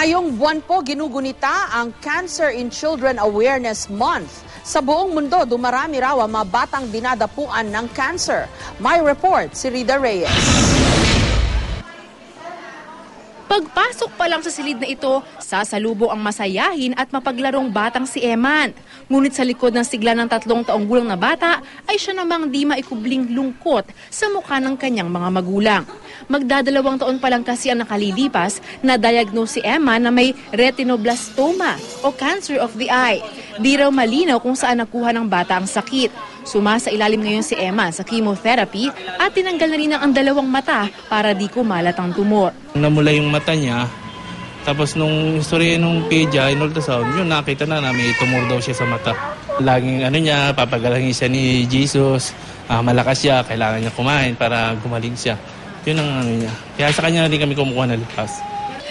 Ngayong buwan po ginugunita ang Cancer in Children Awareness Month. Sa buong mundo, dumarami raw ang mga batang dinadapuan ng cancer. May report si Rida Reyes. Pagpasok pa lang sa silid na ito, sasalubo ang masayahin at mapaglarong batang si Eman. Ngunit sa likod ng sigla ng 3 taong gulang na bata, ay siya namang di maikubling lungkot sa mukha ng kanyang mga magulang. Magdadalawang taon pa lang kasi ang nakalilipas na diagnose si Eman na may retinoblastoma o cancer of the eye. Di raw malinaw kung saan nakuha ng bata ang sakit. Sumasa ilalim ngayon si Eman sa chemotherapy at tinanggal na rin ang 2 mata para di kumalat ang tumor. Namula yung mata niya, tapos nung istorya nung pedya, in ultrasound, yun nakita na may tumor daw siya sa mata. Laging papagalangin siya ni Jesus, malakas siya, kailangan niya kumain para gumaling siya. Yun ang niya. Kaya sa kanya na rin kami kumukuha na lipas.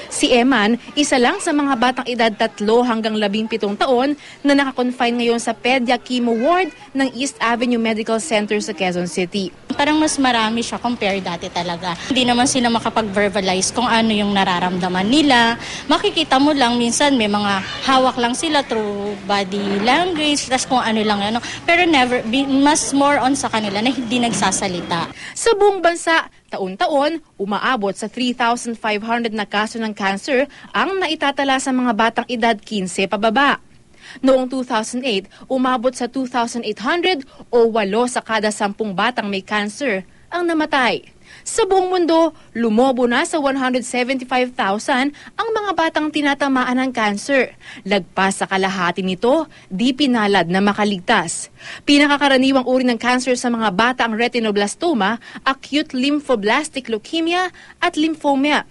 Si Eman, isa lang sa mga batang edad 3 hanggang 17 taon na nakakonfine ngayon sa Pedia Chemo Ward ng East Avenue Medical Center sa Quezon City. Parang mas marami siya compare dati talaga. Hindi naman sila makapag-verbalize kung ano yung nararamdaman nila. Makikita mo lang, minsan may mga hawak lang sila through body language, tas kung ano lang ano. Pero mas more on sa kanila na hindi nagsasalita. Sa buong bansa, taon-taon, umaabot sa 3,500 na kaso ng cancer ang naitatala sa mga batang edad 15 pababa. Noong 2008, umabot sa 2,800 o 8 sa kada 10 batang may cancer ang namatay. Sa buong mundo, lumobo na sa 175,000 ang mga batang tinatamaan ng cancer. Lagpas sa kalahati nito, di pinalad na makaligtas. Pinakakaraniwang uri ng cancer sa mga bata ang retinoblastoma, acute lymphoblastic leukemia at lymphoma.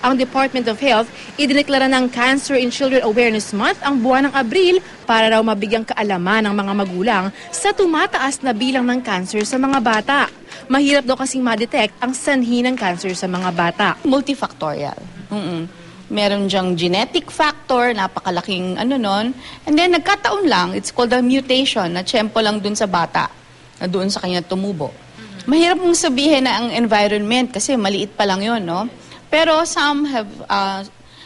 Ang Department of Health, idineklara ng Cancer in Children Awareness Month ang buwan ng Abril para raw mabigyang kaalaman ng mga magulang sa tumataas na bilang ng cancer sa mga bata. Mahirap daw kasing ma-detect ang sanhi ng cancer sa mga bata. Multifactorial. Meron diyang genetic factor, napakalaking nun. And then nagkataon lang, it's called a mutation, na tiyempo lang dun sa bata, na doon sa kanya tumubo. Mahirap mong sabihin na ang environment kasi maliit pa lang yun, no? Pero some have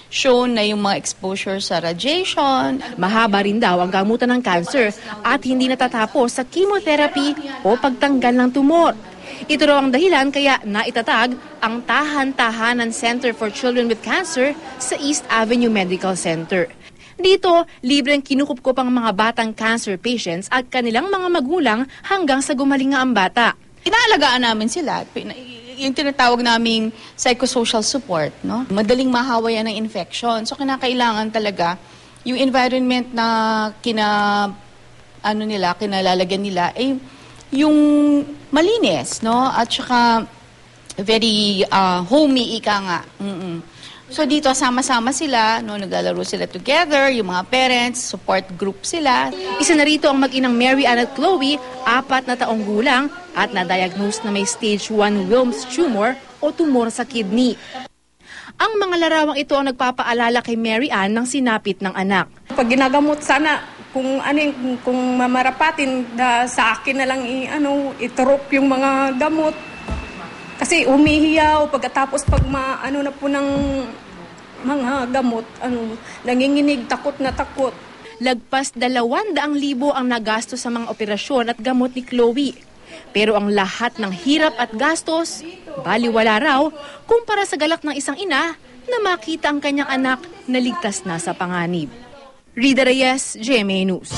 shown na yung mga exposure sa radiation. Mahaba rin daw ang gamutan ng cancer at hindi natatapos sa chemotherapy o pagtanggal ng tumor. Ito raw ang dahilan kaya naitatag ang Tahan-Tahanan Center for Children with Cancer sa East Avenue Medical Center. Dito, libreng kinukupkup ang mga batang cancer patients at kanilang mga magulang hanggang sa gumaling nga ang bata. Inaalagaan namin sila. Yung tinatawag naming psychosocial support, no? Madaling mahawa yan ng infection. So, kinakailangan talaga yung environment na kinalalagyan nila, yung malinis, no? At saka very homey, ika nga. So, dito sama-sama sila, no? Naglalaro sila together, yung mga parents, support group sila. Isa na rito ang mag-inang Mary Ann at Chloe, 4 na taong gulang, at na-diagnose na may stage 1 Wilms tumor o tumor sa kidney. Ang mga larawang ito ang nagpapaalala kay Mary Ann ng sinapit ng anak. Pag ginagamot sana, kung mamarapatin, sa akin na lang iturok yung mga gamot. Kasi umihiyaw, pagkatapos pag na po ng mga gamot, nanginginig, takot na takot. Lagpas 200,000 ang nagastos sa mga operasyon at gamot ni Chloe. Pero ang lahat ng hirap at gastos, baliwala raw kumpara sa galak ng isang ina na makita ang kanyang anak na ligtas na sa panganib. Rida Reyes, GMA News.